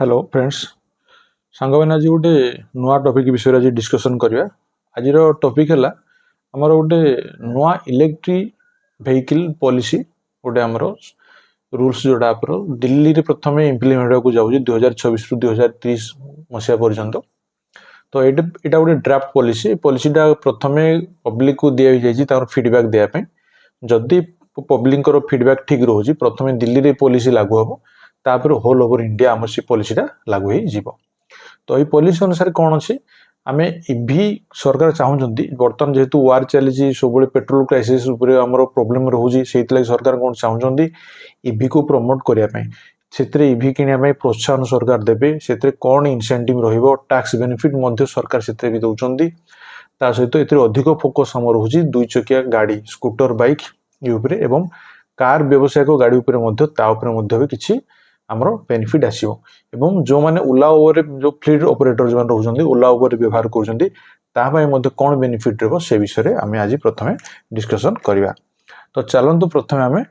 Hello friends सांग मैंने आज गोटे नुआ टॉपिक विषय आज डिस्कशन करवा। आज टॉपिक है आमर गोटे नुआ इलेक्ट्रिक व्हीकल पॉलिसी गोटे आमर रूल्स जोड़ा आप दिल्ली रे प्रथम इम्प्लीमेंट होगा जाऊँगी 2026 रु 2030 मसीहा पर्यंत। तो यहाँ गोटे ड्राफ्ट पॉलिसीटा प्रथम पब्लिक को दिया फीडबैक देवाई जदि पब्लिक फीडबैक ठीक रोचे प्रथम दिल्ली रे पॉलिसी लागू हम तापर होल ओवर इंडिया आम से पॉलिसीटा लागू हो। तो ये पॉलिसी अनुसार कौन अच्छे आम इभि सरकार चाहते बर्तमान जेहेतु वार चली सब पेट्रोल क्राइसिस आमर प्रोब्लेम रोचे से सरकार कौन चाहते इभि को प्रमोट करने से इभि किणा प्रोत्साहन सरकार देवे से कौन इनसेंटिव रैक्स बेनिफिट सरकार से भी दौरान ता सहित ये अधिक फोकस आम रोचे दुई चकिया गाड़ी स्कूटर बाइक ये एवं कार व्यवसायिक गाड़ी भी किसी आमर बेनिफिट आसो एवं जो मैंने ओला उबर जो फ्लीट ऑपरेटर जो रोचे ओला उबर व्यवहार कर कौन बेनिफिट रहा से विषय में आम आज प्रथम डिस्कसन करवा। तो चलतु प्रथम आम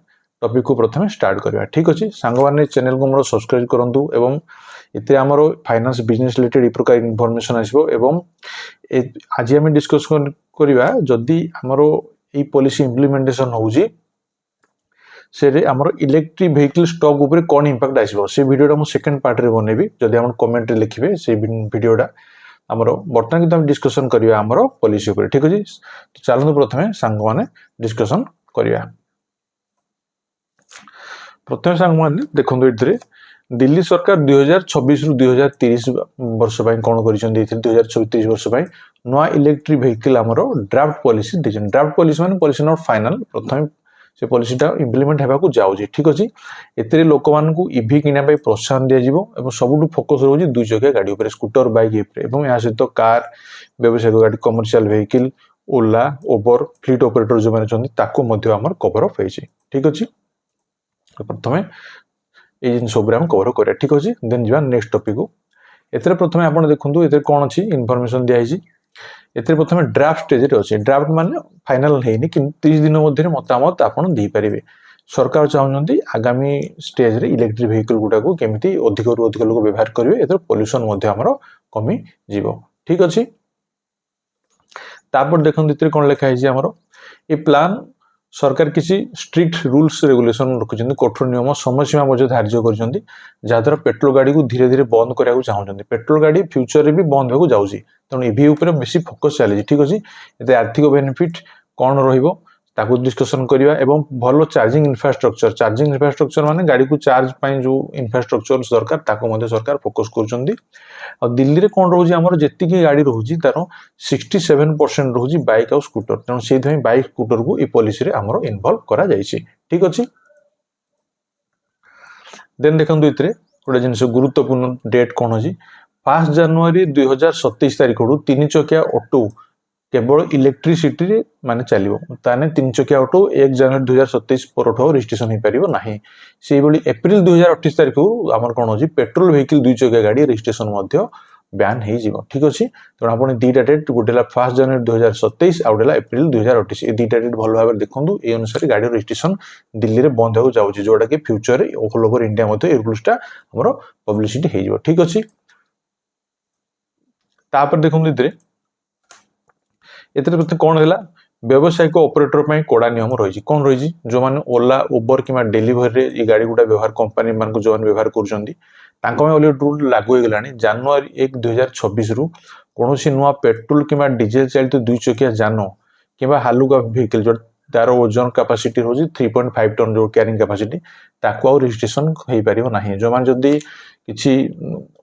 टॉपिक को प्रथम स्टार्ट करवा। ठीक अच्छे सांग मैंने चैनल को मोर सब्सक्राइब करूँ एवं ये आमर फाइनेंस बिजनेस रिलेटेड ये प्रकार इनफॉरमेशन आसो एवं आज आम डिस्कस करवा जदि आमर ये पॉलिसी इम्प्लीमेंटेशन होउची से आमर इलेक्ट्रिक व्हीकल स्टॉक ऊपर कौन इंपैक्ट आसो से वीडियोटा मुझे सेकेंड पार्ट रे बनैबी जदि आप कमेंट लिखे से वीडियोटा आमर बर्तमान किंतु डिस्कसन करवा आमर पॉलिसी ऊपर। ठीक अच्छे तो चलते प्रथम सांग मैंने डिस्कसन करवा। प्रथम सांग मैंने देखो ये दिल्ली सरकार 2026 रु 2030 वर्ष कौन कर 2026-30 वर्ष नुआ इलेक्ट्रिक व्हीकल आमर ड्राफ्ट पॉलिसी देछन। ड्राफ्ट पॉलिसी माने पॉलिसी नॉट फाइनल प्रथम से पॉलिसीटा इम्प्लीमेंट होगा जाऊँगी। ठीक अच्छे एते लोक मानू इभि किना प्रोत्साहन दिज्व सबुठ फोकस रोचे दुई चकिया गाड़ी उपर स्कूटर बाइक एवं या सहित कार व्यवसायिक गाड़ी कमर्शियल व्हीकल ओला उबर फ्लीट ऑपरेटर जो मैंने आमर कवर अप होती। ठीक अच्छे प्रथम ये जिन सब कवर करा। ठीक अच्छे देन जा नेक्स्ट टॉपिक को एथे प्रथम आप देखो ये कौन अच्छी इनफॉरमेशन दिखाई एथे प्रथम ड्राफ्ट स्टेज अच्छे ड्राफ्ट माने फाइनल है कि 30 दिन मध्य मतामत आप देपारे। सरकार चाहते आगामी स्टेज रे इलेक्ट्रिक व्हीकल गुड़ा को केमी अधिक रु अधिक लोग व्यवहार करेंगे ए पॉल्यूशन आमर कमी जीव। ठीक अच्छे तापर देखते कौन लिखाई आमर ये प्लान सरकार किसी स्ट्रिक्ट रूल्स रेगुलेशन रखुच्च कठोर नियम समय सीमा मध्य धार्य कर जहाद्वारा पेट्रोल गाड़ी को धीरे धीरे बंद करने चाहते पेट्रोल गाड़ी फ्यूचर रे भी बंद होगा जाऊँगी तेणु इभि उपर बेसी फोकस चली। ठीक अच्छे ये आर्थिक बेनिफिट कौन रहा डिस्कसन करवा एवं भल चार्जिंग इंफ्रास्ट्रक्चर माने गाड़ी को चार्ज जो इंफ्रास्ट्रक्चर सरकार सरकार फोकस कर दिल्ली रे कौन रोचे आमर जी गाड़ी रोचे तार 67% रोचे बाइक और स्कूटर तेणु से बाइक स्कूटर को ये पॉलिसी रे आमर इनवॉल्व करा जायछि। ठीक अच्छे देन देखो ये गोटे जिन गुरुत्वपूर्ण डेट कौन अच्छी 5 जनवरी 2027 तारीख 3 चकिया ऑटो केवल इलेक्ट्रिसिटी रे माने चलो ताने 3 चकिया ऑटो 1 जनवरी 2027 पर रजिस्ट्रेशन हो पारिबो नाही से एप्रिल 2028 तारीख आमर कौन अच्छी पेट्रोल व्हीकल 2 चकिया गाड़ी रजिस्ट्रेशन बैन हो। ठीक अच्छे तेणु आप दुईटा डेट गोटे 1 जनवरी 2027 आउ गोटे एप्रिल 2028 ये दुईटा डेट भल भाव देखूँ ये अनुसार गाड़ी रजिस्ट्रेशन दिल्ली में बंद हो जाऊँगी जोटा कि फ्यूचर ऑल ओवर इंडिया ये रूल्सटा आमर पब्लिसिटी हो। ठीक अच्छे तापर देखो ये कौन है व्यवसायिक ऑपरेटर कड़ा नियम रही कौन रही जो मैंने ओला उबर कि डेलीवरी ये गाड़ी गुड़ा व्यवहार कंपनी मान जो व्यवहार कर रूल लागू हो गला जनवरी 1 2026 रु कौन नुआ पेट्रोल कि डीजेल चालित दुई चकिया जान कि हालुका व्हीकल जो तार ओजन कैपेसिटी रोज 3.5 टन जो क्यारिंग कैपेसिटी ताकू रजिस्ट्रेशन हो पार ना जो मैंने जदि किसी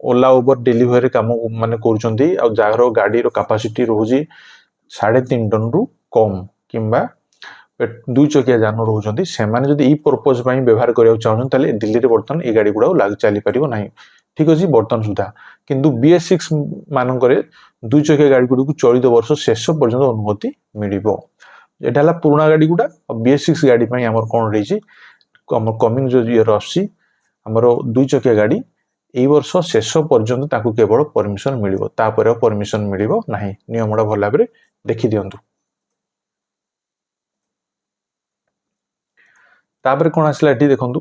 ओला उबर डेलीवरी काम माने कर गाड़ी कैपेसिटी रोज 3.5 टन रु कम कि दुई चकिया जान रोचे से पर्पज व्यवहार करने चाहते दिल्ली में बर्तमान ये गाड़ी गुड़ा चली पार ना। ठीक अच्छे बर्तमान सुधा किंतु BS6 मानक दुई चकिया गाड़ी गुड़ी चलित वर्ष शेष पर्यंत अनुमति मिल यहाँ पुराणा गाड़ी गुड़ा BS6 गाड़ी आमर कौन रही कमिंग जो ईयर आमर दुई चकिया गाड़ी यही वर्ष शेष पर्यंत केवल परमिशन मिल परमिशन मिल ना नियमटा भल भाव देखी दिंतु। तापर कौन आसला देखु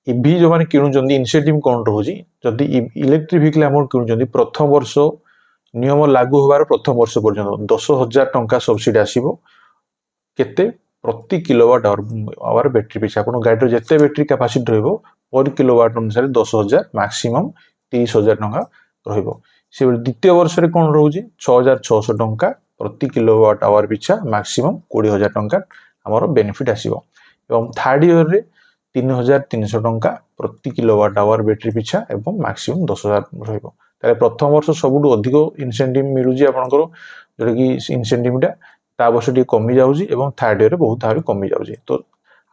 ଇଭି ଯେଉଁମାନେ କିଣୁଛନ୍ତି ଇନସେଣ୍ଟିଭ୍ କ'ଣ ରହୁଛି, ଯଦି ଇଲେକ୍ଟ୍ରିକ୍ ଭେହିକିଲ୍ ଆପଣ କିଣୁଛନ୍ତି ପ୍ରଥମ ବର୍ଷ ନିୟମ ଲାଗୁ ହେବାର ପ୍ରଥମ ବର୍ଷ ପର୍ଯ୍ୟନ୍ତ 10,000 ଟଙ୍କା ସବସିଡି ଆସିବ। କେତେ? ପ୍ରତି କିଲୋୱାଟ୍ ଆୱାର ବ୍ୟାଟେରୀ ପିଛା ଆପଣ ଗାଡ଼ିର ଯେତେ ବ୍ୟାଟେରୀ କାପାସିଟି ରହିବ ପର୍ କିଲୋୱାଟ୍ ଅନୁସାରେ 10,000 ମାକ୍ସିମମ୍ 30,000 ଟଙ୍କା ରହିବ। ସେଭଳି ଦ୍ୱିତୀୟ ବର୍ଷରେ କ'ଣ ରହୁଛି 6,600 ଟଙ୍କା ପ୍ରତି କିଲୋୱାଟ୍ ଆୱାର ପିଛା ମାକ୍ସିମମ୍ 20,000 ଟଙ୍କା ଆମର ବେନିଫିଟ୍ ଆସିବ। ଏବଂ ଥାର୍ଡ ଇୟରରେ 3,300 ଟଙ୍କା ପ୍ରତି କିଲୋୱାଟ୍ ଆୱାର ବ୍ୟାଟେରୀ ପିଛା ଏବଂ ମାକ୍ସିମମ୍ 10,000 ରହିବ। ତାହେଲେ ପ୍ରଥମ ବର୍ଷ ସବୁଠୁ ଅଧିକ ଇନସେଣ୍ଟିଭ୍ ମିଳୁଛି ଆପଣଙ୍କର, ଯେଉଁଟାକି ଇନସେଣ୍ଟିଭ୍ଟା ତା ବର୍ଷ ଟିକେ କମି ଯାଉଛି ଏବଂ ଥାର୍ଡ ଇୟରରେ ବହୁତ ଭାବରେ କମି ଯାଉଛି। ତ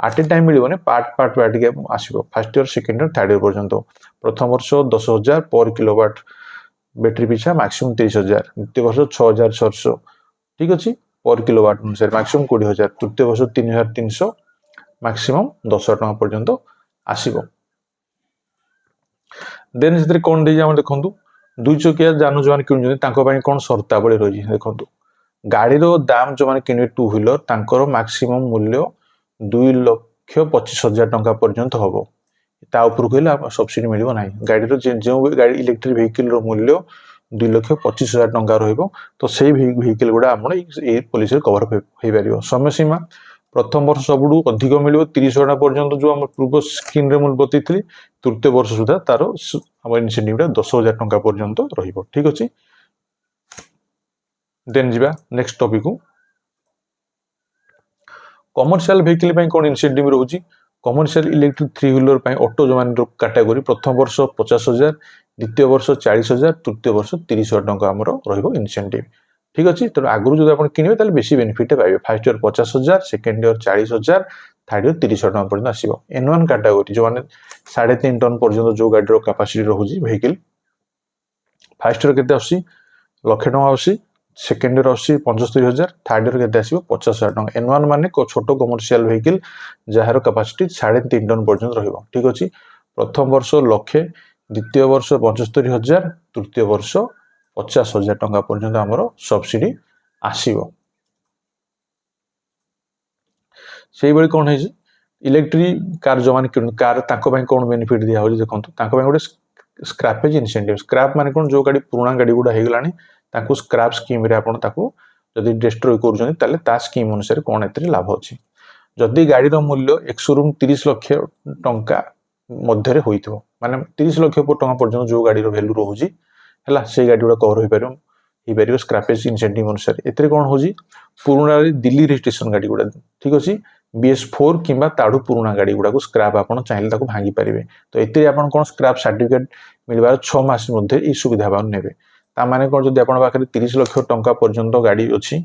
ଆଟ୍ ଏ ଟାଇମ୍ ମିଳିବନି, ପାର୍ଟ ଟିକେ ଆସିବ first year, second year, third year ପର୍ଯ୍ୟନ୍ତ। ପ୍ରଥମ ବର୍ଷ 10,000 ପର୍ କିଲୋୱାଟ୍ ବ୍ୟାଟେରୀ ପିଛା ମାକ୍ସିମମ୍ 30,000, ଦ୍ୱିତୀୟ ବର୍ଷ 6,600 ଠିକ୍ ଅଛି ପର୍ କିଲୋୱାଟ୍ ଅନୁସାରେ ମାକ୍ସିମମ୍ 20,000, ତୃତୀୟ ବର୍ଷ 3,300 ମାକ୍ସିମମ୍ 10,000 ଟଙ୍କା ପର୍ଯ୍ୟନ୍ତ ଆସିବ। ଦେନ୍ ସେଥିରେ କ'ଣ ଦେଇଛି ଆମେ ଦେଖନ୍ତୁ, 2 ଚକିଆ ଯାନ ଯେଉଁମାନେ କିଣୁଛନ୍ତି ତାଙ୍କ ପାଇଁ କ'ଣ ସର୍ତ୍ତାବଳୀ ରହିଛି ଦେଖନ୍ତୁ। ଗାଡ଼ିର ଦାମ ଯେଉଁମାନେ କିଣିବେ ଟୁ ହ୍ୱିଲର ତାଙ୍କର ମାକ୍ସିମମ୍ ମୂଲ୍ୟ 2,25,000 ଟଙ୍କା ପର୍ଯ୍ୟନ୍ତ ହେବ। ତା ଉପରକୁ ହେଲେ ସବସିଡି ମିଳିବ ନାହିଁ। ଗାଡ଼ିର ଯେଉଁ ଗାଡ଼ି ଇଲେକ୍ଟ୍ରିକ୍ ଭେହିକିଲ୍ର ମୂଲ୍ୟ 2,25,000 ଟଙ୍କା ରହିବ। ତ ସେଇ ଭେହିକିଲ୍ ଗୁଡ଼ା ଆମର ଏଇ ପଲିସିରେ କଭର ହେଇପାରିବ। ସମୟସୀମା ପ୍ରଥମ ବର୍ଷ ସବୁଠୁ ଅଧିକ ମିଳିବ 30,000 ଟଙ୍କା ପର୍ଯ୍ୟନ୍ତ, ଯେଉଁ ଆମ ପୂର୍ବ ସ୍କିମ୍ରେ ମୁଁ ବତେଇଥିଲି। ତୃତୀୟ ବର୍ଷ ସୁଦ୍ଧା ତାର ଆମର ଇନସେଣ୍ଟିଭ୍ଟା 10,000 ଟଙ୍କା ପର୍ଯ୍ୟନ୍ତ ରହିବ। ଠିକ୍ ଅଛି। ଦେନ୍ ଯିବା ନେକ୍ସଟ ଟପିକକୁ। କମର୍ସିଆଲ ଭେହିକିଲ୍ ପାଇଁ କ'ଣ ଇନସେଣ୍ଟିଭ୍ ରହୁଛି? କମର୍ସିଆଲ ଇଲେକ୍ଟ୍ରିକ୍ 3 ହ୍ୱିଲର ପାଇଁ ଅଟୋ ଯେଉଁମାନେ କାଟାଗୋରୀ ପ୍ରଥମ ବର୍ଷ 50,000, ଦ୍ୱିତୀୟ ବର୍ଷ 40,000, ତୃତୀୟ ବର୍ଷ 30,000 ଟଙ୍କା ଆମର ରହିବ ଇନସେଣ୍ଟିଭ୍। ଠିକ୍ ଅଛି। ତେଣୁ ଆଗରୁ ଯଦି ଆପଣ କିଣିବେ ତାହେଲେ ବେଶୀ ବେନିଫିଟ୍ଟା ପାଇବେ। First year 50,000, second year 40,000, third year 30,000 ଟଙ୍କା ପର୍ଯ୍ୟନ୍ତ ଆସିବ। N1 କାଟାଗୋରୀ ଯେଉଁମାନେ 3.5 ଟନ୍ ପର୍ଯ୍ୟନ୍ତ ଯେଉଁ ଗାଡ଼ିର କାପାସିଟି ରହୁଛି ଭେହିକିଲ୍, ଫାର୍ଷ୍ଟ ଇୟର କେତେ ଆସୁଛି 1,00,000 ଟଙ୍କା ଆସୁଛି, ସେକେଣ୍ଡ ଇୟର ଆସୁଛି 75,000, ଥାର୍ଡ ଇୟର କେତେ ଆସିବ 50,000 ଟଙ୍କା। N1 ମାନେ ଛୋଟ କମର୍ସିଆଲ ଭେହିକିଲ୍ ଯାହାର କାପାସିଟି 3.5 ଟନ୍ ପର୍ଯ୍ୟନ୍ତ ରହିବ। ଠିକ୍ ଅଛି। ପ୍ରଥମ ବର୍ଷ 1,00,000, ଦ୍ୱିତୀୟ ବର୍ଷ 75,000, ତୃତୀୟ ବର୍ଷ 50,000 ଟଙ୍କା ପର୍ଯ୍ୟନ୍ତ ଆମର ସବସିଡି ଆସିବ। ସେଇଭଳି କ'ଣ ହେଇଛି ଇଲେକ୍ଟ୍ରିକ୍ କାର୍ ଯେଉଁମାନେ କିଣୁଛନ୍ତି କାର୍ ତାଙ୍କ ପାଇଁ କ'ଣ ବେନିଫିଟ୍ ଦିଆହେଉଛି ଦେଖନ୍ତୁ। ତାଙ୍କ ପାଇଁ ଗୋଟେ ସ୍କ୍ରାପେଜ ଇନସେଣ୍ଟିଭ୍। ସ୍କ୍ରାପ୍ ମାନେ କ'ଣ, ଯେଉଁ ଗାଡ଼ି ପୁରୁଣା ଗାଡ଼ି ଗୁଡ଼ା ହେଇଗଲାଣି ତାକୁ ସ୍କ୍ରାପ୍ ସ୍କିମ୍ରେ ଆପଣ ତାକୁ ଯଦି ଡିଷ୍ଟ୍ରୟ କରୁଛନ୍ତି ତାହେଲେ ତା ସ୍କିମ୍ ଅନୁସାରେ କ'ଣ ଏଥିରେ ଲାଭ ଅଛି। ଯଦି ଗାଡ଼ିର ମୂଲ୍ୟ ଏକ୍ସୋରୁମ୍ 30 ଲକ୍ଷ ଟଙ୍କା ମଧ୍ୟରେ ହୋଇଥିବ, ମାନେ 30 ଲକ୍ଷ ଟଙ୍କା ପର୍ଯ୍ୟନ୍ତ ଯେଉଁ ଗାଡ଼ିର ଭ୍ୟାଲୁ ରହୁଛି ହେଲା, ସେଇ ଗାଡ଼ି ଗୁଡ଼ା କଭର ହେଇପାରିବ ସ୍କ୍ରାପେଜ ଇନସେଣ୍ଟିଭ୍ ଅନୁସାରେ। ଏଥିରେ କ'ଣ ହେଉଛି, ପୁରୁଣା ଦିଲ୍ଲୀ ରେଜିଷ୍ଟ୍ରେସନ ଗାଡ଼ି ଗୁଡ଼ା, ଠିକ୍ ଅଛି, BS4 କିମ୍ବା ତାଠୁ ପୁରୁଣା ଗାଡ଼ି ଗୁଡ଼ାକୁ ସ୍କ୍ରାପ୍ ଆପଣ ଚାହିଁଲେ ତାକୁ ଭାଙ୍ଗି ପାରିବେ। ତ ଏଥିରେ ଆପଣ କ'ଣ ସ୍କ୍ରାପ୍ ସାର୍ଟିଫିକେଟ୍ ମିଳିବାର 6 ମାସ ମଧ୍ୟରେ এই ସୁବିଧା ଆପଣ ନେବେ। ତା ମାନେ କ'ଣ, ଯଦି ଆପଣଙ୍କ ପାଖରେ 30 ଲକ୍ଷ ଟଙ୍କା ପର୍ଯ୍ୟନ୍ତ ଗାଡ଼ି ଅଛି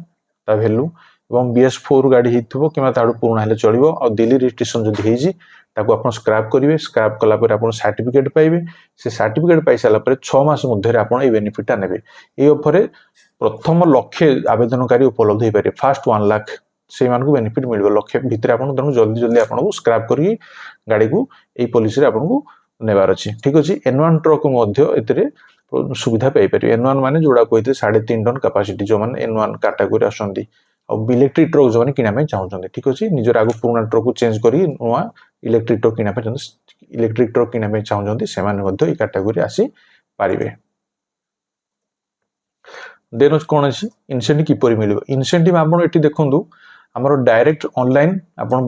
ତା ଭ୍ୟାଲୁ, ଏବଂ BS4 ଗାଡ଼ି ହେଇଥିବ କିମ୍ବା ତାଠୁ ପୁରୁଣା ହେଲେ ଚଳିବ, ଆଉ ଦିଲ୍ଲୀ ରେଜିଷ୍ଟ୍ରେସନ ଯଦି ହେଇଛି ତାକୁ ଆପଣ ସ୍କ୍ରାପ୍ କରିବେ। ସ୍କ୍ରାପ୍ କଲା ପରେ ଆପଣ ସାର୍ଟିଫିକେଟ୍ ପାଇବେ। ସେ ସାର୍ଟିଫିକେଟ୍ ପାଇସାରିଲା ପରେ 6 ମାସ ମଧ୍ୟରେ ଆପଣ এই ବେନିଫିଟ୍ଟା ନେବେ। এই ଅଫରରେ ପ୍ରଥମ 1,00,000 ଆବେଦନକାରୀ ଉପଲବ୍ଧ ହେଇପାରିବେ। ଫାର୍ଷ୍ଟ 1 ଲାଖ ସେଇମାନଙ୍କୁ ବେନିଫିଟ୍ ମିଳିବ। 1,00,000 ଭିତରେ ଆପଣ ତେଣୁ ଜଲ୍ଦି ଆପଣଙ୍କୁ ସ୍କ୍ରାପ୍ କରିକି ଗାଡ଼ିକୁ ଏଇ ପଲିସିରେ ଆପଣଙ୍କୁ ନେବାର ଅଛି। ଠିକ୍ ଅଛି। N1 ଟ୍ରକ୍ ମଧ୍ୟ ଏଥିରେ ସୁବିଧା ପାଇପାରିବେ। N1 ମାନେ ଯୋଉଟା କହିଥିଲେ 3.5 ଟନ୍ କାପାସିଟି, ଯେଉଁମାନେ N1 କାଟାଗୋରୀ ଆସୁଛନ୍ତି, ଆଉ ଇଲେକ୍ଟ୍ରିକ୍ ଟ୍ରକ୍ ଯେଉଁମାନେ କିଣିବା ପାଇଁ ଚାହୁଁଛନ୍ତି। ଠିକ୍ ଅଛି। ନିଜର ଆଗକୁ ପୁରୁଣା ଟ୍ରକ୍କୁ ଚେଞ୍ଜ କରି ନୂଆ ଇଲେକ୍ଟ୍ରିକ୍ ଟ୍ରକ୍ କିଣିବା ପାଇଁ ଚାହୁଁଛନ୍ତି ସେମାନେ ମଧ୍ୟ এই କାଟାଗୋରୀ ଆସିପାରିବେ। ଦେନ୍ କ'ଣ ଅଛି ଇନସେଣ୍ଟିଭ୍ କିପରି ମିଳିବ? ଇନସେଣ୍ଟିଭ୍ ଆପଣ ଏଠି ଦେଖନ୍ତୁ, ଆମର ଡାଇରେକ୍ଟ ଅନଲାଇନ୍ ଆପଣ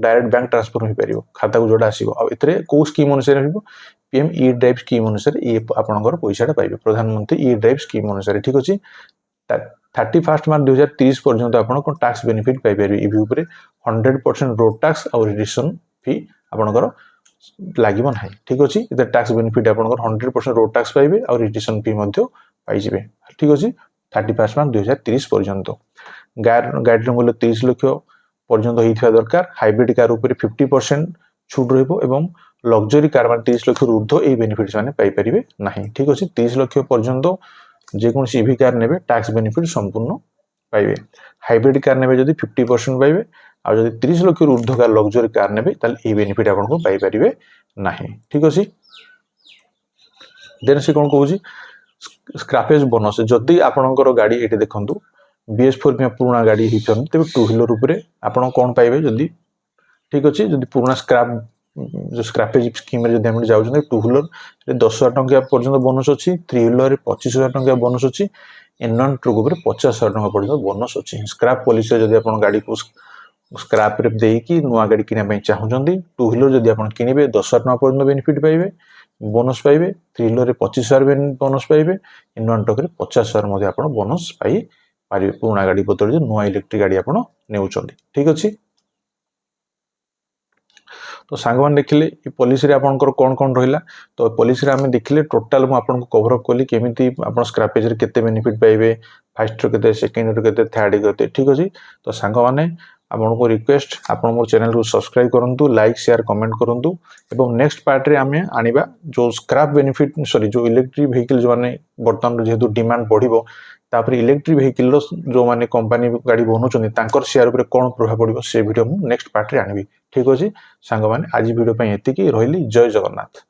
ଡାଇରେକ୍ଟ ବ୍ୟାଙ୍କ ଟ୍ରାନ୍ସଫର ହୋଇପାରିବ ଖାତାକୁ ଯୋଉଟା ଆସିବ। ଆଉ ଏଥିରେ କୋଉ ସ୍କିମ୍ ଅନୁସାରେ ରହିବ, PM E-Drive ସ୍କିମ୍ ଅନୁସାରେ ଆପଣଙ୍କର ପଇସାଟା ପାଇବେ, ପ୍ରଧାନମନ୍ତ୍ରୀ E-Drive ସ୍କିମ୍ ଅନୁସାରେ। ଠିକ୍ ଅଛି। 31 ମାର୍ଚ୍ଚ 2030 ପର୍ଯ୍ୟନ୍ତ ଆପଣ କ'ଣ ଟାକ୍ସ ବେନିଫିଟ୍ ପାଇପାରିବେ ଇଭି ଉପରେ। 100% ରୋଡ୍ ଟାକ୍ସ ଆଉ ରେଜିଷ୍ଟ୍ରେସନ ଫି ଆପଣଙ୍କର ଲାଗିବ ନାହିଁ। ଠିକ୍ ଅଛି। ଏଥିରେ ଟାକ୍ସ ବେନିଫିଟ୍ ଆପଣଙ୍କର 100% ରୋଡ୍ ଟାକ୍ସ ପାଇବେ ଆଉ ରେଜିଷ୍ଟ୍ରେସନ ଫି ମଧ୍ୟ ପାଇଯିବେ। ଠିକ୍ ଅଛି। 31 ମାର୍ଚ୍ଚ 2030 ପର୍ଯ୍ୟନ୍ତ ଗାଡ଼ିର ମୂଲ୍ୟ 30 ଲକ୍ଷ ପର୍ଯ୍ୟନ୍ତ ହେଇଥିବା ଦରକାର। ହାଇବ୍ରିଡ୍ କାର୍ ଉପରେ 50% ଛୁଟ ରହିବ ଏବଂ ଲକ୍ସରୀ କାର୍ ମାନେ 30 ଲକ୍ଷରୁ ଉର୍ଦ୍ଧ୍ୱ এই ବେନିଫିଟ୍ସ ମାନେ ପାଇପାରିବେ ନାହିଁ। ଠିକ୍ ଅଛି। 30 ଲକ୍ଷ ପର୍ଯ୍ୟନ୍ତ ଯେକୌଣସି ଇଭି କାର୍ ନେବେ ଟାକ୍ସ ବେନିଫିଟ୍ ସମ୍ପୂର୍ଣ୍ଣ ପାଇବେ। ହାଇବ୍ରିଡ୍ କାର୍ ନେବେ ଯଦି 50% ପାଇବେ, ଆଉ ଯଦି 30 ଲକ୍ଷରୁ ଉର୍ଦ୍ଧ୍ୱ କାର୍ ଲକ୍ସରୀ କାର୍ ନେବେ ତାହେଲେ এই ବେନିଫିଟ୍ ଆପଣଙ୍କୁ ପାଇପାରିବେ ନାହିଁ। ଠିକ୍ ଅଛି। ଦେନ୍ ସେ କ'ଣ କହୁଛି, ସ୍କ୍ରାପେଜ ବୋନସ୍। ଯଦି ଆପଣଙ୍କର ଗାଡ଼ି ଏଠି ଦେଖନ୍ତୁ BS4 କିମ୍ବା ପୁରୁଣା ଗାଡ଼ି ହେଇଛନ୍ତି, ତେବେ ଟୁ ହ୍ୱିଲର ଉପରେ ଆପଣ କ'ଣ ପାଇବେ ଯଦି, ଠିକ୍ ଅଛି, ଯଦି ପୁରୁଣା ସ୍କ୍ରାପ୍ जो स्क्रापेज स्कीम जब आम जाऊँ टू व्हीलर 10,000 टंका पर्यटन बोनस अच्छी, 3 व्हीलर 25,000 टंका बोनस अच्छी, एनॉन ट्रुक उपर 50,000 टंका पर्यटन बोनस अच्छी। स्क्राप पॉलिसी जब आप गाड़ी को स्क्राप रे देकी नुआ गाड़ी किना चाहूँगी, टू व्हीलर जब आप किणवे 10,000 टंका पर्यटन बेनिफिट पाइबे, बोनस पाइबे, 3 व्हीलर 25,000 बोनस पाइबे, एनॉन ट्रक 50,000 आप बोनस पाई पारे पुराणा गाड़ी बदल जो नुआ इलेक्ट्रिक गाड़ी आप नेउछंती। ठीक अच्छे। तो सांग मैंने देखिले ये पॉलिसी रे आपनकर कौन कौन रहिला। तो पॉलिसी रे आमे देखिले टोटल मु आपनको कवर अप कली केमिति आपन स्क्रैपेज रे केते बेनिफिट पाइबे, फर्स्ट रो केते, सेकंड रो केते, थर्ड रो केते। ठीक अछि। तो सांग माने आपनको रिक्वेस्ट आपन मोर चैनल को सब्सक्राइब करंतु, लाइक शेयर कमेंट करंतु एवं नेक्स्ट पार्ट रे आमे आनिबा जो स्क्रैप बेनिफिट सॉरी जो इलेक्ट्रिक व्हीकल जो माने वर्तमान जेहेतु डिमांड बढ़िबो, तापर इलेक्ट्रिक व्हीकल रो जो माने कंपनी गाड़ी बनौछन तांकर शेयर ऊपर कोन प्रभाव पड़िबो से वीडियो मु नेक्स्ट पार्ट रे आनिबी। ठीक अछि सांग माने आज वीडियो पई एतिकी रहिली। जय जगन्नाथ।